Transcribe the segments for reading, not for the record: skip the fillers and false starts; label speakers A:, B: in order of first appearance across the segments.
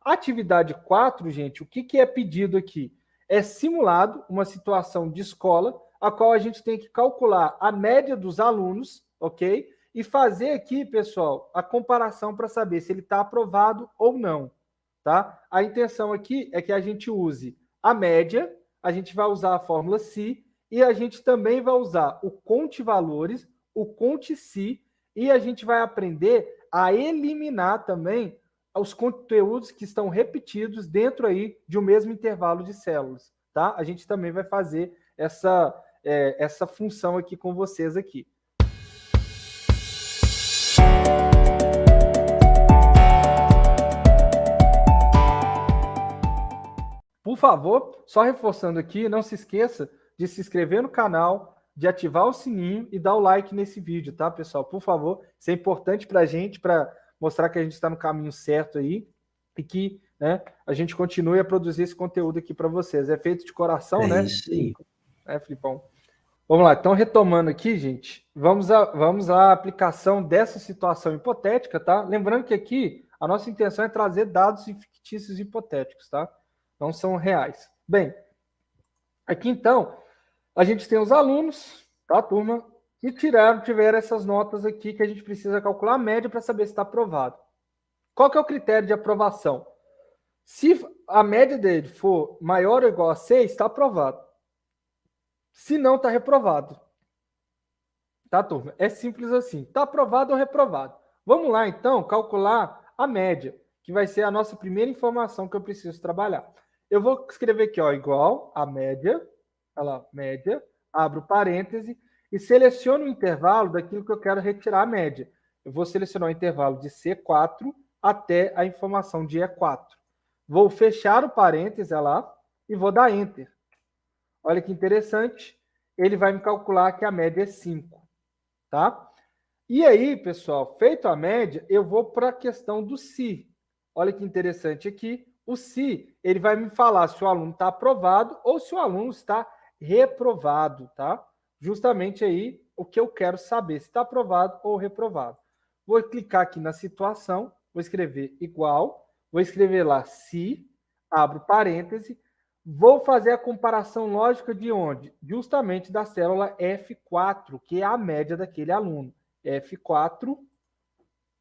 A: Atividade 4, gente, o que é pedido aqui? É simulado uma situação de escola, a qual a gente tem que calcular a média dos alunos, ok? E fazer aqui, pessoal, a comparação para saber se ele está aprovado ou não, tá? A intenção aqui é que a gente use a média, a gente vai usar a fórmula SI, e a gente também vai usar o conte valores, o conte SI, e a gente vai aprender a eliminar também os conteúdos que estão repetidos dentro aí de um mesmo intervalo de células, tá? A gente também vai fazer essa função aqui com vocês aqui. Por favor, só reforçando aqui, não se esqueça de se inscrever no canal, de ativar o sininho e dar o like nesse vídeo, tá, pessoal? Por favor, isso é importante para a gente, para mostrar que a gente está no caminho certo aí e que, né, a gente continue a produzir esse conteúdo aqui para vocês. É feito de coração, né?
B: Isso aí.
A: Filipão? Vamos lá, então retomando aqui, gente, vamos à aplicação dessa situação hipotética, tá? Lembrando que aqui a nossa intenção é trazer dados fictícios hipotéticos, tá? Não são reais. Bem, aqui então, a gente tem os alunos, tá, turma, que tiveram essas notas aqui que a gente precisa calcular a média para saber se está aprovado. Qual que é o critério de aprovação? Se a média dele for maior ou igual a 6, está aprovado. Se não, está reprovado. Tá, turma? É simples assim. Está aprovado ou reprovado. Vamos lá, então, calcular a média, que vai ser a nossa primeira informação que eu preciso trabalhar. Eu vou escrever aqui, ó, igual a média, olha lá, média, abro parêntese e seleciono o intervalo daquilo que eu quero retirar a média. Eu vou selecionar o intervalo de C4 até a informação de E4. Vou fechar o parêntese, olha lá, e vou dar Enter. Olha que interessante, ele vai me calcular que a média é 5, tá? E aí, pessoal, feito a média, eu vou para a questão do SI. Olha que interessante aqui, o SI, ele vai me falar se o aluno está aprovado ou se o aluno está reprovado, tá? Justamente aí o que eu quero saber, se está aprovado ou reprovado. Vou clicar aqui na situação, vou escrever igual, vou escrever lá SI, abro parêntese, vou fazer a comparação lógica de onde? Justamente da célula F4, que é a média daquele aluno. F4,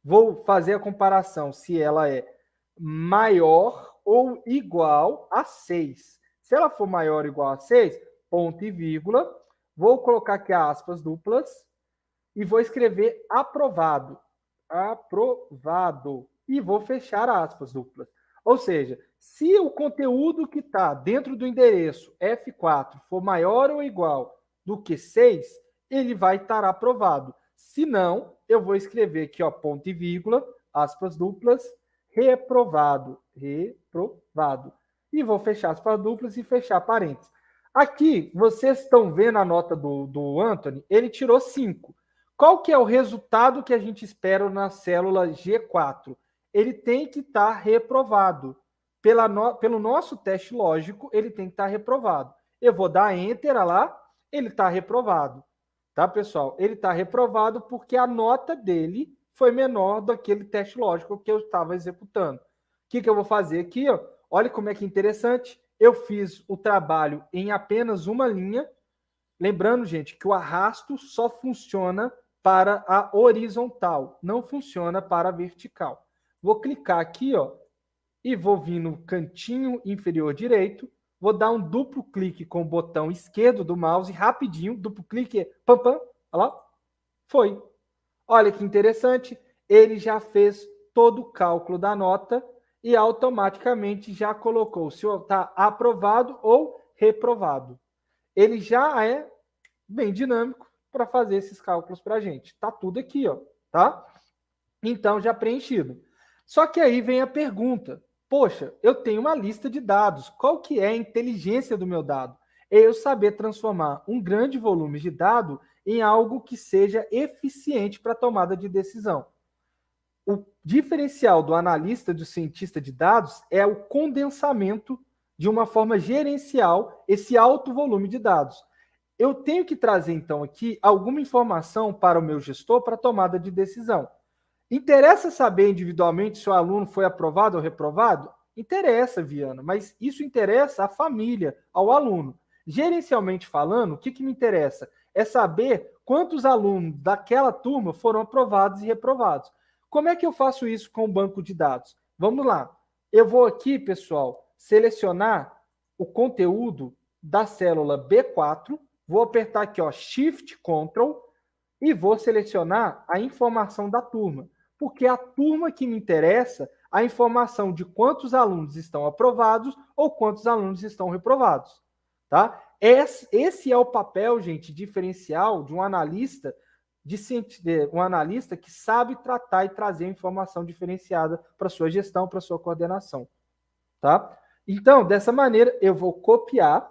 A: vou fazer a comparação se ela é maior ou igual a 6. Se ela for maior ou igual a 6, ponto e vírgula, vou colocar aqui aspas duplas e vou escrever aprovado. Aprovado. E vou fechar aspas duplas. Ou seja, se o conteúdo que está dentro do endereço F4 for maior ou igual do que 6, ele vai estar aprovado. Se não, eu vou escrever aqui, ó, ponto e vírgula, aspas duplas, reprovado. Reprovado. E vou fechar aspas duplas e fechar parênteses. Aqui, vocês estão vendo a nota do Anthony? Ele tirou 5. Qual que é o resultado que a gente espera na célula G4? Ele tem que estar reprovado. Pelo nosso teste lógico, ele tem que estar reprovado. Eu vou dar Enter lá, ele está reprovado. Tá, pessoal? Ele está reprovado porque a nota dele foi menor daquele teste lógico que eu estava executando. O que eu vou fazer aqui? Ó? Olha como é que interessante. Eu fiz o trabalho em apenas uma linha. Lembrando, gente, que o arrasto só funciona para a horizontal, não funciona para a vertical. Vou clicar aqui, ó, e vou vir no cantinho inferior direito, vou dar um duplo clique com o botão esquerdo do mouse, rapidinho, duplo clique, pam, pam, olha lá, foi. Olha que interessante, ele já fez todo o cálculo da nota e automaticamente já colocou se está aprovado ou reprovado. Ele já é bem dinâmico para fazer esses cálculos para a gente. Tá tudo aqui, ó, tá? Então, já preenchido. Só que aí vem a pergunta. Poxa, eu tenho uma lista de dados. Qual que é a inteligência do meu dado? É eu saber transformar um grande volume de dado em algo que seja eficiente para a tomada de decisão. O diferencial do analista, do cientista de dados, é o condensamento de uma forma gerencial esse alto volume de dados. Eu tenho que trazer, então, aqui alguma informação para o meu gestor para tomada de decisão. Interessa saber individualmente se o aluno foi aprovado ou reprovado? Interessa, Viana, mas isso interessa à família, ao aluno. Gerencialmente falando, o que me interessa? É saber quantos alunos daquela turma foram aprovados e reprovados. Como é que eu faço isso com o banco de dados? Vamos lá. Eu vou aqui, pessoal, selecionar o conteúdo da célula B4, vou apertar aqui, ó, Shift Ctrl, e vou selecionar a informação da turma, porque a turma que me interessa, a informação de quantos alunos estão aprovados ou quantos alunos estão reprovados, tá? Esse é o papel, gente, diferencial de um analista, um analista que sabe tratar e trazer informação diferenciada para sua gestão, para sua coordenação, tá? Então, dessa maneira, eu vou copiar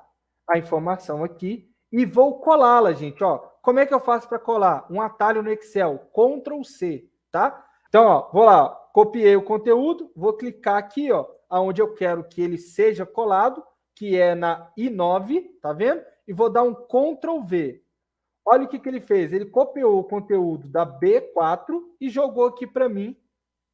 A: a informação aqui e vou colá-la, gente, ó. Como é que eu faço para colar? Um atalho no Excel, Ctrl C, tá? Então, ó, vou lá, copiei o conteúdo, vou clicar aqui, ó, aonde eu quero que ele seja colado, que é na I9, tá vendo? E vou dar um Ctrl V. Olha o que ele fez, ele copiou o conteúdo da B4 e jogou aqui para mim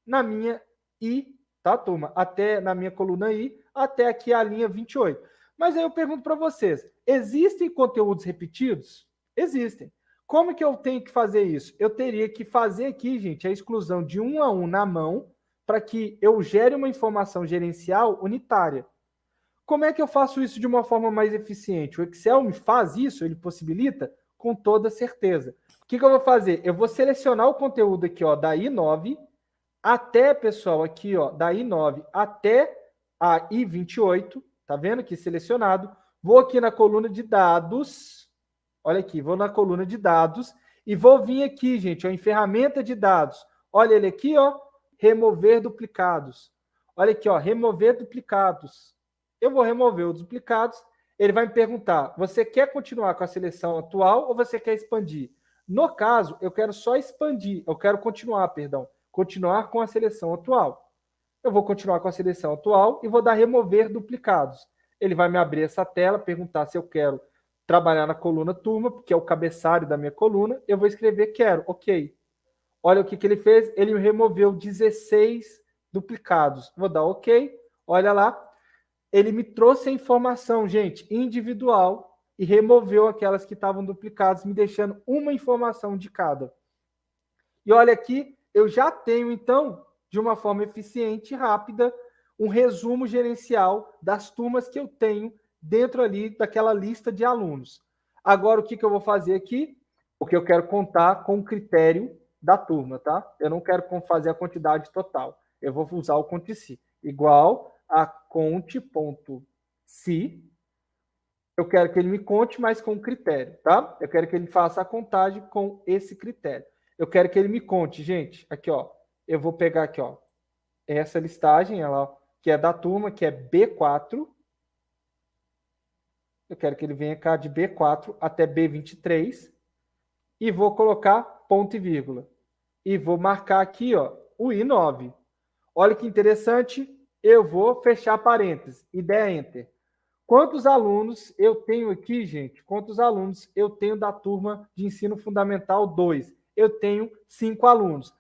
A: na minha I, tá, turma? Até na minha coluna I, até aqui a linha 28. Mas aí eu pergunto para vocês, existem conteúdos repetidos? Existem. Como que eu tenho que fazer isso? Eu teria que fazer aqui, gente, a exclusão de um a um na mão para que eu gere uma informação gerencial unitária. Como é que eu faço isso de uma forma mais eficiente? O Excel me faz isso? Ele possibilita? Com toda certeza. O que eu vou fazer? Eu vou selecionar o conteúdo aqui, ó, da I9 até, pessoal, aqui, ó, da I9 até a I28, tá vendo aqui selecionado? Vou aqui na coluna de dados, olha aqui, vou na coluna de dados e vou vir aqui, gente, ó, em ferramenta de dados. Olha ele aqui, ó, remover duplicados. Olha aqui, ó, remover duplicados. Eu vou remover os duplicados. Ele vai me perguntar, você quer continuar com a seleção atual ou você quer expandir? No caso, eu quero só expandir, eu quero continuar, perdão, continuar com a seleção atual. Eu vou continuar com a seleção atual e vou dar remover duplicados. Ele vai me abrir essa tela, perguntar se eu quero trabalhar na coluna turma, porque é o cabeçalho da minha coluna. Eu vou escrever quero, ok. Olha o que ele fez, ele removeu 16 duplicados. Vou dar ok, olha lá. Ele me trouxe a informação, gente, individual e removeu aquelas que estavam duplicadas, me deixando uma informação de cada. E olha aqui, eu já tenho, então, de uma forma eficiente e rápida, um resumo gerencial das turmas que eu tenho dentro ali daquela lista de alunos. Agora, o que eu vou fazer aqui? Porque eu quero contar com o critério da turma, tá? Eu não quero fazer a quantidade total. Eu vou usar o conte-se. Igual a conte.se. Eu quero que ele me conte, mas com critério, tá? Eu quero que ele faça a contagem com esse critério. Eu quero que ele me conte, gente. Aqui, ó. Eu vou pegar aqui, ó. Essa listagem, ela, que é da turma, que é B4. Eu quero que ele venha cá de B4 até B23. E vou colocar ponto e vírgula. E vou marcar aqui, ó, o I9. Olha que interessante. Eu vou fechar parênteses e der Enter. Quantos alunos eu tenho aqui, gente? Quantos alunos eu tenho da turma de ensino fundamental 2? Eu tenho 5 alunos.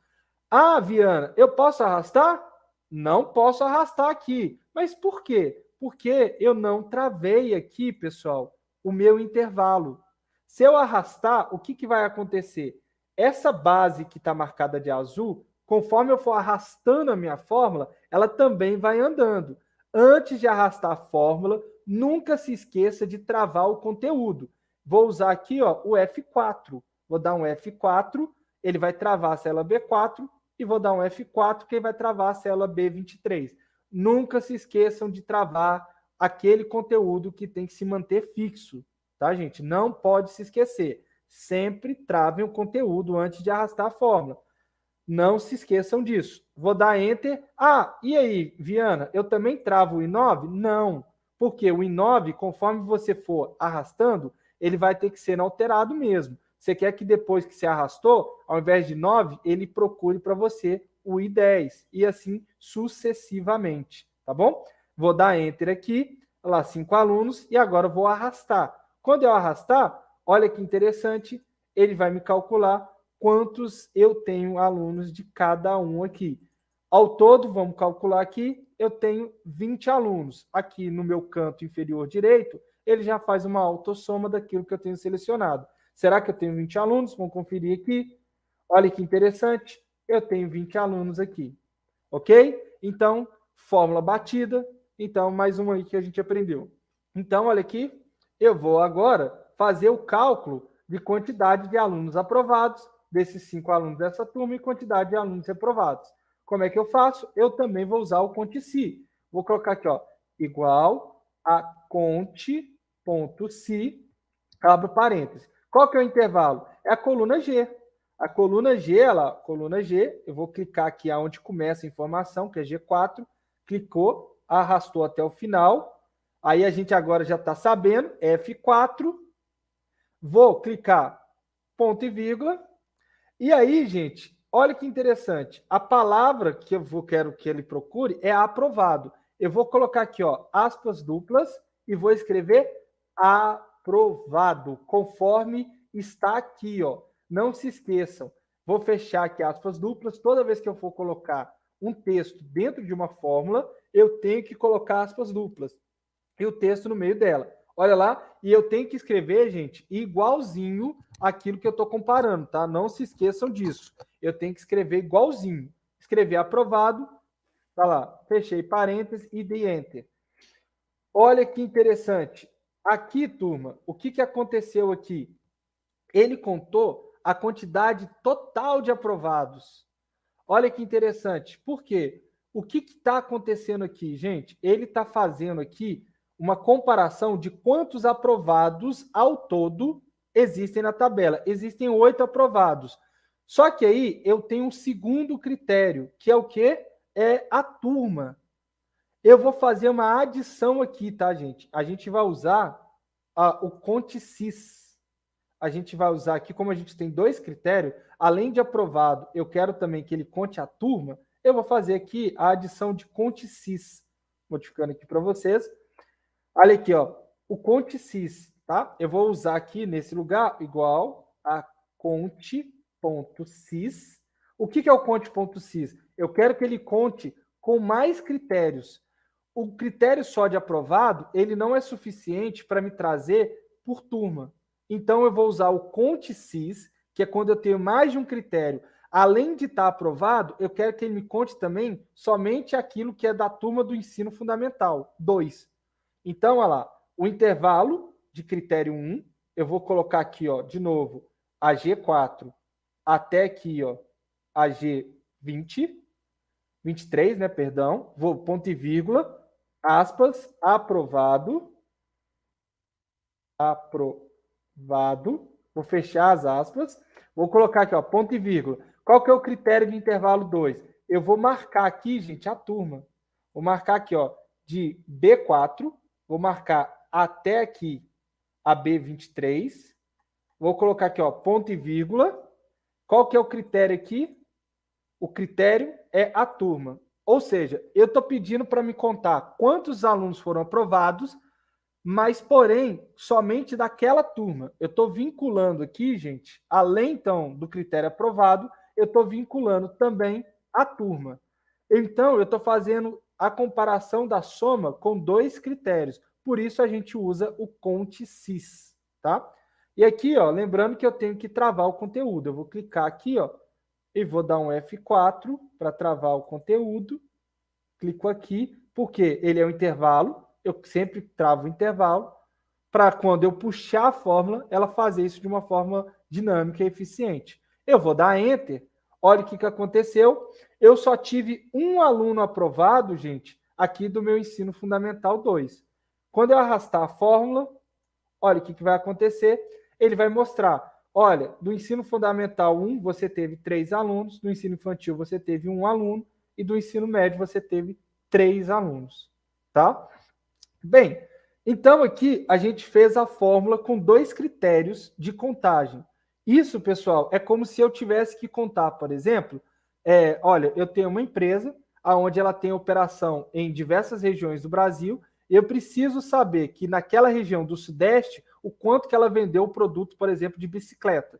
A: Ah, Viana, eu posso arrastar? Não posso arrastar aqui. Mas por quê? Porque eu não travei aqui, pessoal, o meu intervalo. Se eu arrastar, o que vai acontecer? Essa base que está marcada de azul, conforme eu for arrastando a minha fórmula, ela também vai andando. Antes de arrastar a fórmula, nunca se esqueça de travar o conteúdo. Vou usar aqui, ó, o F4. Vou dar um F4, ele vai travar a célula B4, e vou dar um F4, que ele vai travar a célula B23. Nunca se esqueçam de travar aquele conteúdo que tem que se manter fixo, tá, gente? Não pode se esquecer. Sempre travem o conteúdo antes de arrastar a fórmula. Não se esqueçam disso. Vou dar Enter. Ah, e aí, Viana, eu também travo o I9? Não, porque o I9, conforme você for arrastando, ele vai ter que ser alterado mesmo. Você quer que depois que você arrastou, ao invés de 9, ele procure para você o I10 e assim sucessivamente, tá bom? Vou dar Enter aqui, lá 5 alunos, e agora vou arrastar. Quando eu arrastar, olha que interessante, ele vai me calcular quantos eu tenho alunos de cada um aqui. Ao todo, vamos calcular aqui, eu tenho 20 alunos. Aqui no meu canto inferior direito, ele já faz uma autossoma daquilo que eu tenho selecionado. Será que eu tenho 20 alunos? Vamos conferir aqui. Olha que interessante, eu tenho 20 alunos aqui. Ok? Então, fórmula batida. Então, mais uma aí que a gente aprendeu. Então, olha aqui, eu vou agora fazer o cálculo de quantidade de alunos aprovados, desses 5 alunos dessa turma, e quantidade de alunos reprovados. Como é que eu faço? Eu também vou usar o conte-si. Vou colocar aqui, ó, igual a conte.si, abro parênteses. Qual que é o intervalo? É a coluna G. A coluna G, eu vou clicar aqui aonde começa a informação, que é G4, clicou, arrastou até o final. Aí a gente agora já está sabendo, F4. Vou clicar ponto e vírgula. E aí, gente, olha que interessante. A palavra que quero que ele procure é aprovado. Eu vou colocar aqui, ó, aspas duplas e vou escrever aprovado, conforme está aqui, ó. Não se esqueçam. Vou fechar aqui aspas duplas. Toda vez que eu for colocar um texto dentro de uma fórmula, eu tenho que colocar aspas duplas e o texto no meio dela. Olha lá, e eu tenho que escrever, gente, igualzinho aquilo que eu estou comparando, tá? Não se esqueçam disso. Eu tenho que escrever igualzinho. Escrever aprovado, tá lá, fechei parênteses e dei enter. Olha que interessante. Aqui, turma, o que aconteceu aqui? Ele contou a quantidade total de aprovados. Olha que interessante. Por quê? O que está acontecendo aqui, gente? Ele está fazendo aqui uma comparação de quantos aprovados ao todo existem na tabela. Existem 8 aprovados. Só que aí eu tenho um segundo critério, que é o quê? É a turma. Eu vou fazer uma adição aqui, tá, gente? A gente vai usar o conte-sis. A gente vai usar aqui, como a gente tem 2 critérios, além de aprovado, eu quero também que ele conte a turma, eu vou fazer aqui a adição de conte-sis. Modificando aqui para vocês. Olha aqui, ó, o conte-sis, tá? Eu vou usar aqui nesse lugar igual a conte.sis. O que é o conte.sis? Eu quero que ele conte com mais critérios. O critério só de aprovado, ele não é suficiente para me trazer por turma. Então, eu vou usar o conte-sis, que é quando eu tenho mais de um critério. Além de estar aprovado, eu quero que ele me conte também somente aquilo que é da turma do ensino fundamental, 2. Então, olha lá, o intervalo de critério 1, eu vou colocar aqui, ó, de novo, a G4 até aqui, ó, a G20, 23, né, perdão, vou ponto e vírgula, aspas, aprovado, vou fechar as aspas, vou colocar aqui, ó, ponto e vírgula. Qual que é o critério de intervalo 2? Eu vou marcar aqui, gente, a turma. Vou marcar aqui, ó, de B4, vou marcar até aqui a B23. Vou colocar aqui, ó, ponto e vírgula. Qual que é o critério aqui? O critério é a turma. Ou seja, eu estou pedindo para me contar quantos alunos foram aprovados, mas, porém, somente daquela turma. Eu estou vinculando aqui, gente, além, então, do critério aprovado, eu estou vinculando também a turma. Então, eu estou fazendo a comparação da soma com 2 critérios. Por isso, a gente usa o conte-sis, tá? E aqui, ó, lembrando que eu tenho que travar o conteúdo. Eu vou clicar aqui, ó, e vou dar um F4 para travar o conteúdo. Clico aqui, porque ele é um intervalo. Eu sempre travo o intervalo para quando eu puxar a fórmula, ela fazer isso de uma forma dinâmica e eficiente. Eu vou dar Enter. Olha o que aconteceu. Eu só tive um aluno aprovado, gente, aqui do meu ensino fundamental 2. Quando eu arrastar a fórmula, olha o que vai acontecer. Ele vai mostrar, olha, do ensino fundamental 1 você teve 3 alunos, do ensino infantil você teve 1 aluno e do ensino médio você teve 3 alunos, tá? Bem, então aqui a gente fez a fórmula com 2 critérios de contagem. Isso, pessoal, é como se eu tivesse que contar, por exemplo, olha, eu tenho uma empresa onde ela tem operação em diversas regiões do Brasil e eu preciso saber que naquela região do Sudeste, o quanto que ela vendeu o produto, por exemplo, de bicicleta.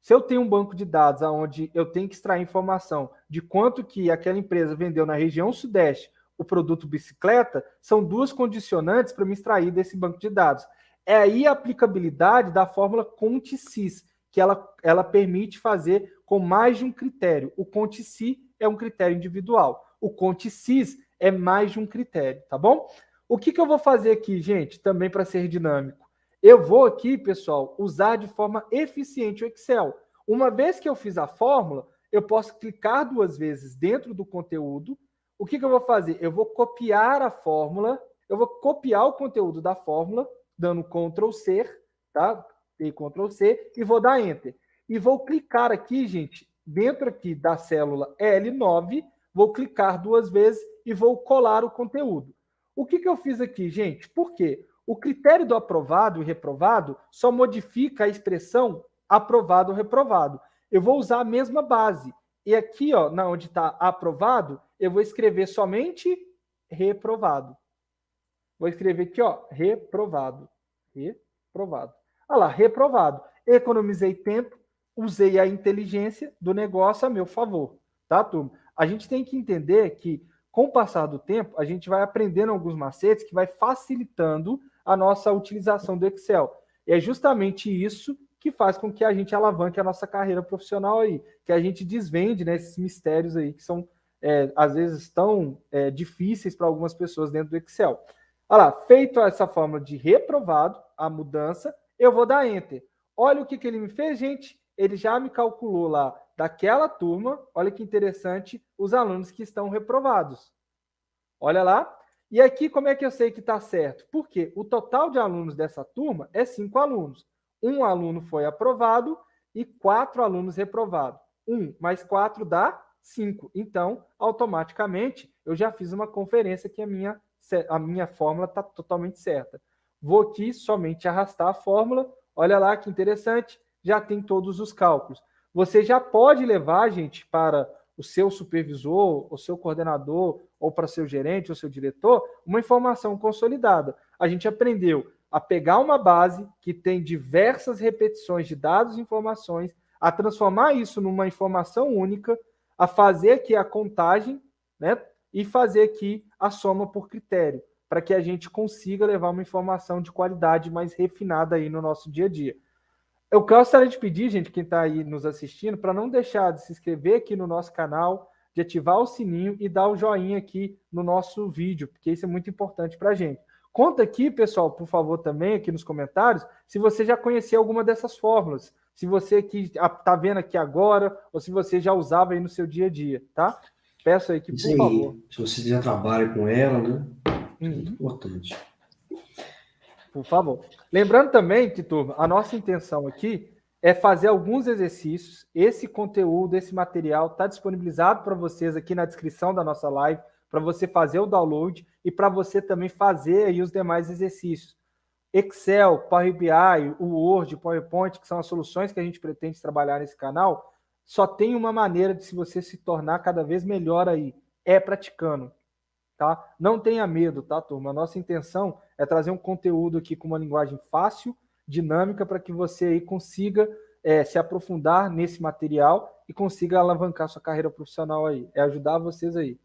A: Se eu tenho um banco de dados onde eu tenho que extrair informação de quanto que aquela empresa vendeu na região sudeste o produto bicicleta, são duas condicionantes para me extrair desse banco de dados. É aí a aplicabilidade da fórmula CONTE-SIS, que ela permite fazer com mais de um critério. O CONTE-SI é um critério individual. O CONTE-SIS é mais de um critério, tá bom? O que eu vou fazer aqui, gente, também para ser dinâmico? Eu vou aqui, pessoal, usar de forma eficiente o Excel. Uma vez que eu fiz a fórmula, eu posso clicar duas vezes dentro do conteúdo. O que eu vou fazer? Eu vou copiar a fórmula, eu vou copiar o conteúdo da fórmula, dando Ctrl+C, tá? E Ctrl+C, e vou dar Enter. E vou clicar aqui, gente, dentro aqui da célula L9, vou clicar duas vezes e vou colar o conteúdo. O que eu fiz aqui, gente? Por quê? O critério do aprovado e reprovado só modifica a expressão aprovado ou reprovado. Eu vou usar a mesma base. E aqui, ó, na onde está aprovado, eu vou escrever somente reprovado. Vou escrever aqui, ó, reprovado. Reprovado. Olha lá, reprovado. Economizei tempo, usei a inteligência do negócio a meu favor. Tá, turma? A gente tem que entender que, com o passar do tempo, a gente vai aprendendo alguns macetes que vai facilitando a nossa utilização do Excel. E é justamente isso que faz com que a gente alavanque a nossa carreira profissional aí, que a gente desvende, né, esses mistérios aí que são, às vezes, tão difíceis para algumas pessoas dentro do Excel. Olha lá, feito essa fórmula de reprovado, a mudança, eu vou dar Enter. Olha o que ele me fez, gente. Ele já me calculou lá daquela turma, olha que interessante, os alunos que estão reprovados. Olha lá. E aqui, como é que eu sei que está certo? Porque o total de alunos dessa turma é 5 alunos. Um aluno foi aprovado e 4 alunos reprovados. 1 mais 4 dá 5. Então, automaticamente, eu já fiz uma conferência que a minha fórmula está totalmente certa. Vou aqui somente arrastar a fórmula. Olha lá que interessante, já tem todos os cálculos. Você já pode levar, gente, para o seu supervisor, o seu coordenador, ou para seu gerente, ou seu diretor, uma informação consolidada. A gente aprendeu a pegar uma base que tem diversas repetições de dados e informações, a transformar isso numa informação única, a fazer aqui a contagem, né, e fazer aqui a soma por critério, para que a gente consiga levar uma informação de qualidade mais refinada aí no nosso dia a dia. Eu gostaria de pedir, gente, quem está aí nos assistindo, para não deixar de se inscrever aqui no nosso canal, de ativar o sininho e dar o joinha aqui no nosso vídeo, porque isso é muito importante para a gente. Conta aqui, pessoal, por favor, também aqui nos comentários, se você já conhecia alguma dessas fórmulas, se você está vendo aqui agora, ou se você já usava aí no seu dia a dia, tá? Peço aí que, por favor.
B: Se você já trabalha com ela, né? É muito importante.
A: Por favor. Lembrando também que, turma, a nossa intenção aqui é fazer alguns exercícios. Esse conteúdo, esse material está disponibilizado para vocês aqui na descrição da nossa live, para você fazer o download e para você também fazer aí os demais exercícios. Excel, Power BI, o Word, PowerPoint, que são as soluções que a gente pretende trabalhar nesse canal, só tem uma maneira de você se tornar cada vez melhor aí, é praticando. Tá? Não tenha medo, tá, turma? A nossa intenção é trazer um conteúdo aqui com uma linguagem fácil, dinâmica, para que você aí consiga se aprofundar nesse material e consiga alavancar sua carreira profissional aí. É ajudar vocês aí.